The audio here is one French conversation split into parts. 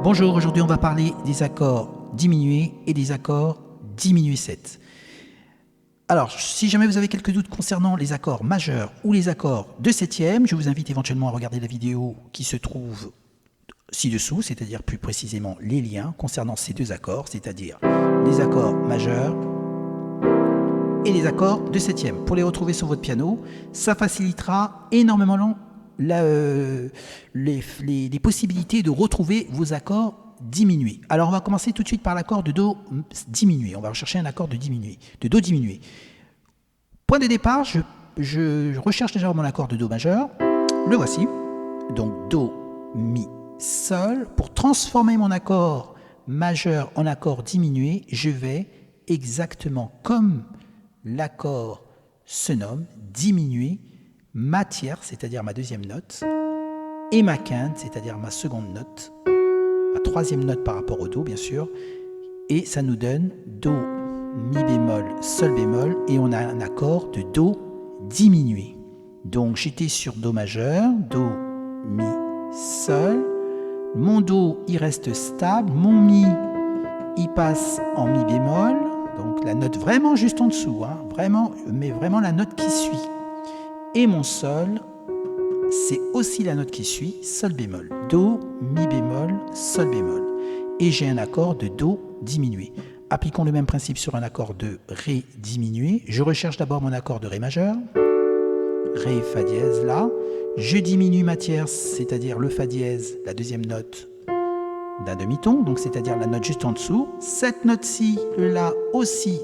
Bonjour, aujourd'hui on va parler des accords diminués et des accords diminués 7. Alors, si jamais vous avez quelques doutes concernant les accords majeurs ou les accords de septième, je vous invite éventuellement à regarder la vidéo qui se trouve ci-dessous, c'est-à-dire plus précisément les liens concernant ces deux accords, c'est-à-dire les accords majeurs et les accords de septième. Pour les retrouver sur votre piano, ça facilitera énormément les possibilités de retrouver vos accords diminués. Alors on va commencer tout de suite par l'accord de Do diminué. On va rechercher un accord de Do diminué. Point de départ, je recherche déjà mon accord de Do majeur. Le voici. Donc Do, Mi, Sol. Pour transformer mon accord majeur en accord diminué, je vais exactement comme l'accord se nomme, diminuer ma tierce, c'est-à-dire ma deuxième note, et ma quinte, c'est-à-dire ma seconde note, ma troisième note par rapport au Do, bien sûr, et ça nous donne Do, Mi bémol, Sol bémol, et on a un accord de Do diminué. Donc j'étais sur Do majeur, Do, Mi, Sol, mon Do il reste stable, mon Mi il passe en Mi bémol, donc la note vraiment juste en dessous, mais vraiment la note qui suit. Et mon Sol, c'est aussi la note qui suit, Sol bémol. Do, Mi bémol, Sol bémol. Et j'ai un accord de Do diminué. Appliquons le même principe sur un accord de Ré diminué. Je recherche d'abord mon accord de Ré majeur. Ré, Fa dièse, là. Je diminue ma tierce, c'est-à-dire le Fa dièse, la deuxième note d'un demi-ton, donc c'est-à-dire la note juste en dessous. Cette note-ci, le La aussi,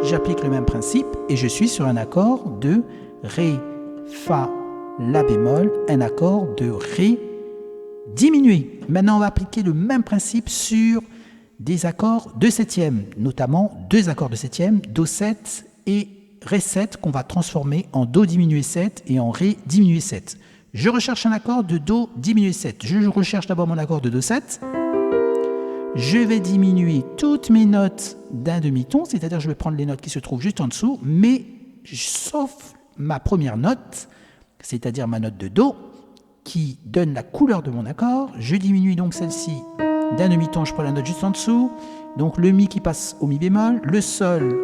j'applique le même principe et je suis sur un accord de Ré, Fa, La bémol, un accord de Ré diminué. Maintenant, on va appliquer le même principe sur des accords de septième, notamment deux accords de septième, Do 7 et Ré 7, qu'on va transformer en Do diminué 7 et en Ré diminué 7. Je recherche un accord de Do diminué 7. Je recherche d'abord mon accord de Do 7. Je vais diminuer toutes mes notes d'un demi-ton, c'est-à-dire je vais prendre les notes qui se trouvent juste en dessous, mais sauf ma première note, c'est-à-dire ma note de Do, qui donne la couleur de mon accord. Je diminue donc celle-ci d'un demi-ton, je prends la note juste en dessous, donc le Mi qui passe au Mi bémol, le Sol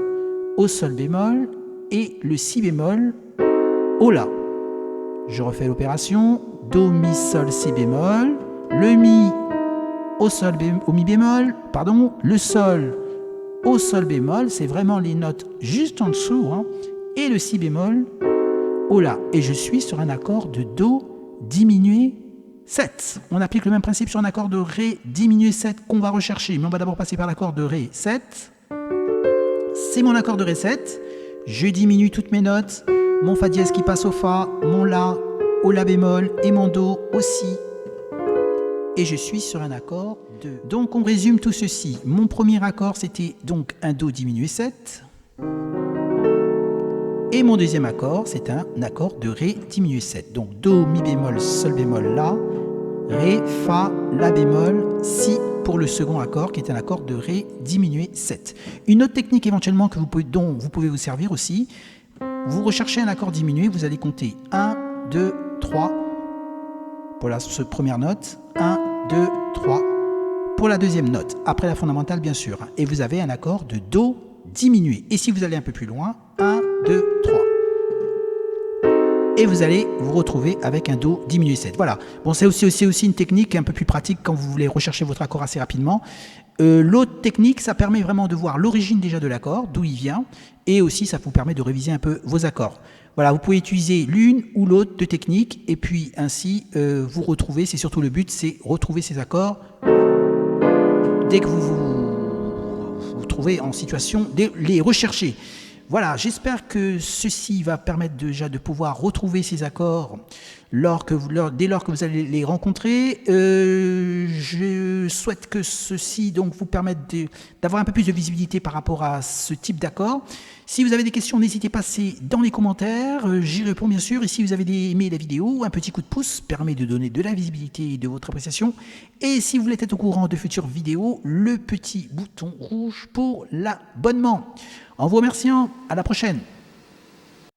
au Sol bémol et le Si bémol au La. Je refais l'opération, Do, Mi, Sol, Si bémol, le Mi au Mi bémol, le Sol au Sol bémol, c'est vraiment les notes juste en dessous, et le Si bémol au La. Et je suis sur un accord de Do diminué 7. On applique le même principe sur un accord de Ré diminué 7 qu'on va rechercher, mais on va d'abord passer par l'accord de Ré 7. C'est mon accord de Ré 7. Je diminue toutes mes notes, mon Fa dièse qui passe au Fa, mon La au La bémol et mon Do au Si. Et je suis sur un accord de... Donc on résume tout ceci. Mon premier accord c'était donc un Do diminué 7. Et mon deuxième accord c'est un accord de Ré diminué 7. Donc Do, Mi bémol, Sol bémol, La, Ré, Fa, La bémol, Si pour le second accord qui est un accord de Ré diminué 7. Une autre technique éventuellement dont vous pouvez vous servir aussi, vous recherchez un accord diminué, vous allez compter 1, 2, 3 pour la première note, 1, 2, 3 pour la deuxième note, après la fondamentale bien sûr, et vous avez un accord de Do diminué. Et si vous allez un peu plus loin, 1, 2, 3. Et vous allez vous retrouver avec un Do diminué 7. Voilà. Bon, c'est aussi une technique un peu plus pratique quand vous voulez rechercher votre accord assez rapidement. L'autre technique, ça permet vraiment de voir l'origine déjà de l'accord, d'où il vient, et aussi ça vous permet de réviser un peu vos accords. Voilà, vous pouvez utiliser l'une ou l'autre de techniques, et puis ainsi vous retrouvez, c'est surtout le but, c'est retrouver ces accords dès que vous trouvez en situation de les rechercher. Voilà, j'espère que ceci va permettre déjà de pouvoir retrouver ces accords dès lors que vous allez les rencontrer. Je souhaite que ceci donc vous permette d'avoir un peu plus de visibilité par rapport à ce type d'accord. Si vous avez des questions, n'hésitez pas à passer dans les commentaires, j'y réponds bien sûr. Et si vous avez aimé la vidéo, un petit coup de pouce permet de donner de la visibilité et de votre appréciation. Et si vous voulez être au courant de futures vidéos, le petit bouton rouge pour l'abonnement. En vous remerciant, à la prochaine.